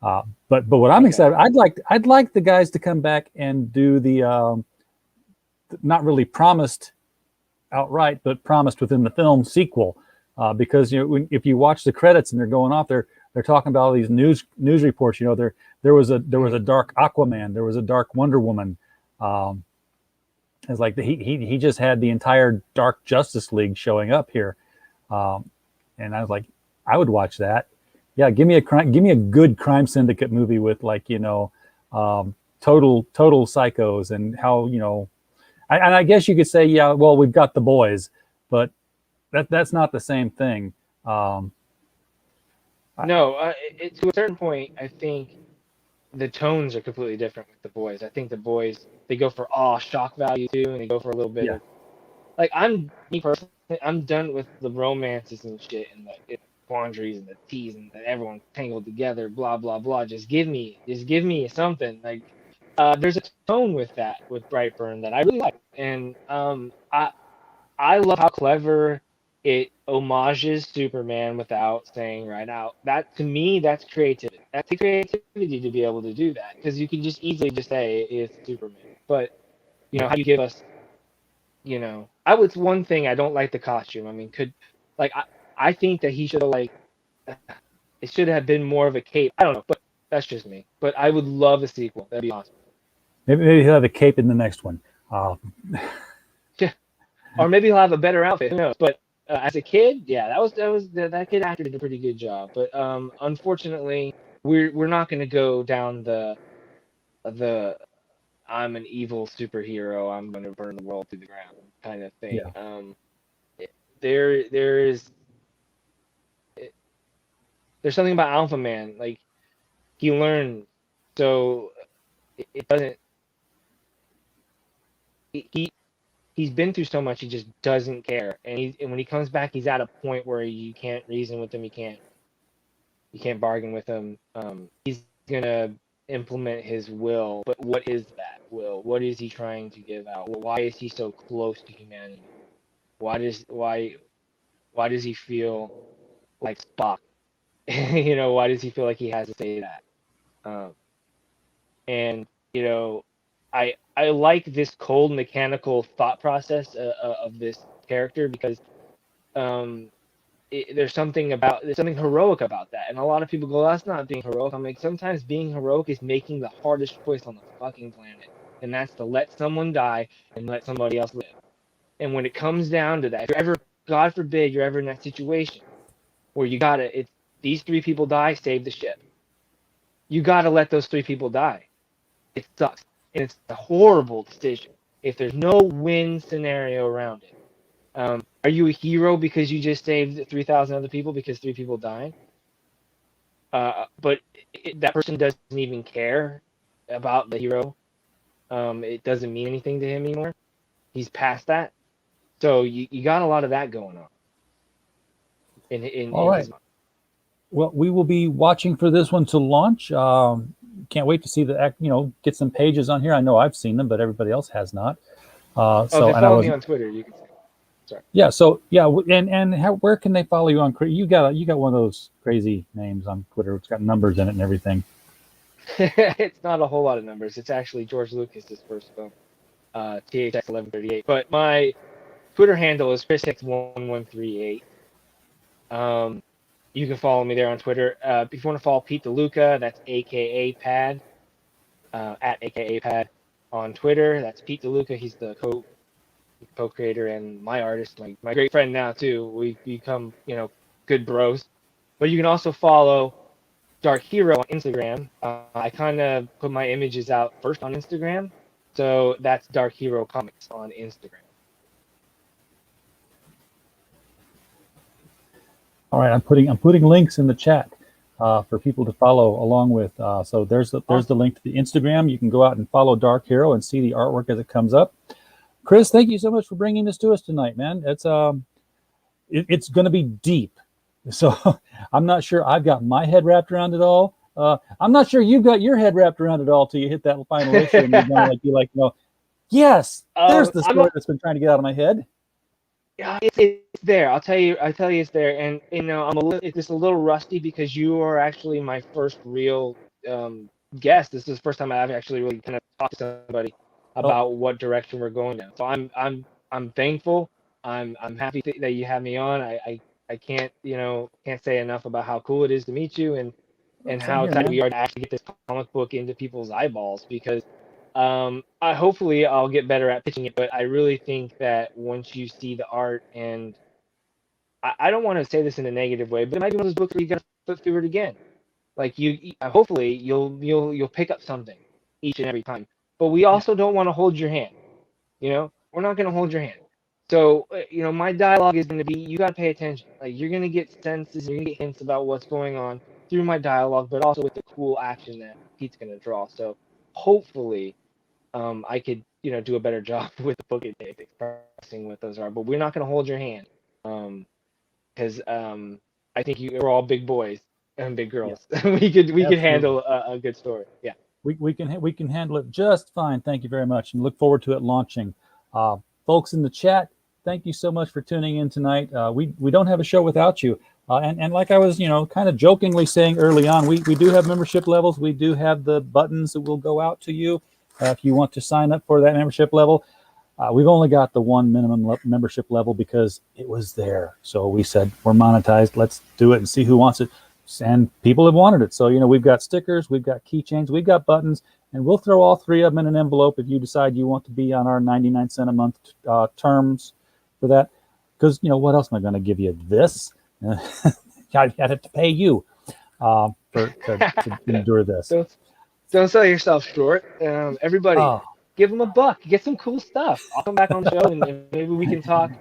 But what I'm excited, I'd like the guys to come back and do the not really promised outright, but promised within the film sequel, because if you watch the credits and they're going off, they're talking about all these news reports. There was a dark Aquaman, there was a dark Wonder Woman. It's like he just had the entire Dark Justice League showing up here, and I was like, I would watch that. Yeah, give me a good crime syndicate movie with total psychos, and how and I guess you could say, yeah, well, we've got The Boys, but that's not the same thing. No, to a certain point, I think the tones are completely different with The Boys. I think The Boys, they go for shock value too, and they go for a little bit of, like, me personally, I'm done with the romances and shit, and the quandaries and the teas and everyone tangled together, blah blah blah. Just give me something. Like, there's a tone with Brightburn that I really like, and I love how clever it homages Superman without saying right out. That, to me, that's creativity. That's the creativity to be able to do that, because you can just easily just say it's Superman. But how you give us, it's one thing, I don't like the costume. I mean, I think that he should have, it should have been more of a cape. I don't know, but that's just me. But I would love a sequel. That'd be awesome. Maybe he'll have a cape in the next one. Yeah. Or maybe he'll have a better outfit. Who knows? But as a kid, yeah, that kid actor did a pretty good job. But unfortunately, we're not going to go down the I'm an evil superhero, I'm going to burn the world to the ground kind of thing. Yeah. There's something about Alpha Man, like, he learned, so it doesn't. He's been through so much, he just doesn't care, and when he comes back, he's at a point where you can't reason with him, you can't bargain with him. He's gonna implement his will, but what is that will? What is he trying to give out? Why is he so close to humanity? Why does he feel like Spock? Why does he feel like he has to say that? And I like this cold mechanical thought process of this character, because there's something heroic about that, and a lot of people go, that's not being heroic. I'm like, sometimes being heroic is making the hardest choice on the fucking planet, and that's to let someone die and let somebody else live. And when it comes down to that, if you're ever, God forbid, you're ever in that situation where it's these 3 people die, save the ship. You gotta let those 3 people die. It sucks, and it's a horrible decision if there's no win scenario around it. Are you a hero because you just saved 3,000 other people because 3 people died? But that person doesn't even care about the hero. It doesn't mean anything to him anymore. He's past that. So you got a lot of that going on All in right. his mind. Well, we will be watching for this one to launch. Can't wait to see get some pages on here. I know I've seen them, but everybody else has not. Oh, So, if they and I follow was, me on Twitter, you can see. Sorry. yeah. So, yeah. And where can they follow you on? You got one of those crazy names on Twitter. It's got numbers in it and everything. It's not a whole lot of numbers. It's actually George Lucas's first film, THX 1138. But my Twitter handle is Chris Hicks 1138. You can follow me there on Twitter. If you want to follow Pete DeLuca, that's AKA Pad, at AKA Pad on Twitter. That's Pete DeLuca. He's the co-creator and my artist, my great friend now too. We've become, good bros. But you can also follow Dark Hero on Instagram. I kind of put my images out first on Instagram, so that's Dark Hero Comics on Instagram. All right, I'm putting links in the chat for people to follow along with. So there's the link to the Instagram. You can go out and follow Dark Hero and see the artwork as it comes up. Chris, thank you so much for bringing this to us tonight, man. It's going to be deep. So I'm not sure I've got my head wrapped around it all. I'm not sure you've got your head wrapped around it all till you hit that final issue and you're going to be like, no, yes, there's the story that's been trying to get out of my head. Yeah, it's there. I'll tell you it's there. And it's just a little rusty because you are actually my first real guest. This is the first time I've actually really kind of talked to somebody about what direction we're going now. So I'm thankful. I'm happy that you have me on. I can't say enough about how cool it is to meet you and how excited we are to actually get this comic book into people's eyeballs, because hopefully I'll get better at pitching it, but I really think that once you see the art, and I don't want to say this in a negative way, but it might be one of those books where you gotta flip through it again. Like hopefully you'll pick up something each and every time. But we also don't want to hold your hand. We're not going to hold your hand. So my dialogue is going to be, you got to pay attention. Like, you're going to get senses, you're going to get hints about what's going on through my dialogue, but also with the cool action that Pete's going to draw. So hopefully I could do a better job with the book expressing what those are. But we're not going to hold your hand, because I think we're all big boys and big girls. Yeah. we could handle a good story. Yeah. We can handle it just fine. Thank you very much, and look forward to it launching. Folks in the chat, thank you so much for tuning in tonight. We don't have a show without you. And like I was, kind of jokingly saying early on, we do have membership levels. We do have the buttons that will go out to you if you want to sign up for that membership level. We've only got the one minimum membership level because it was there. So we said, we're monetized. Let's do it and see who wants it. And people have wanted it. So, we've got stickers, we've got keychains, we've got buttons, and we'll throw all three of them in an envelope if you decide you want to be on our 99 cents a month terms for that. Because, what else am I going to give you? This? I'd have to pay you to endure this. Don't sell yourself short. Everybody, give them $1. Get some cool stuff. I'll come back on the show and maybe we can talk,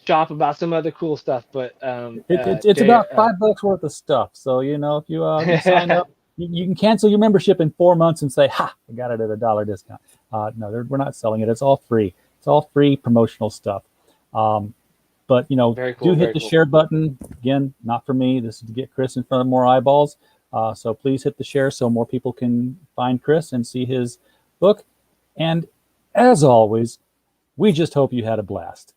shop about some other cool stuff. But it's about $5 worth of stuff. So if you sign up, you can cancel your membership in 4 months and say, "Ha, I got it at $1 discount." No, we're not selling it. It's all free. It's all free promotional stuff. But do hit the share button. Again, not for me. This is to get Chris in front of more eyeballs. So please hit the share so more people can find Chris and see his book. And as always, we just hope you had a blast.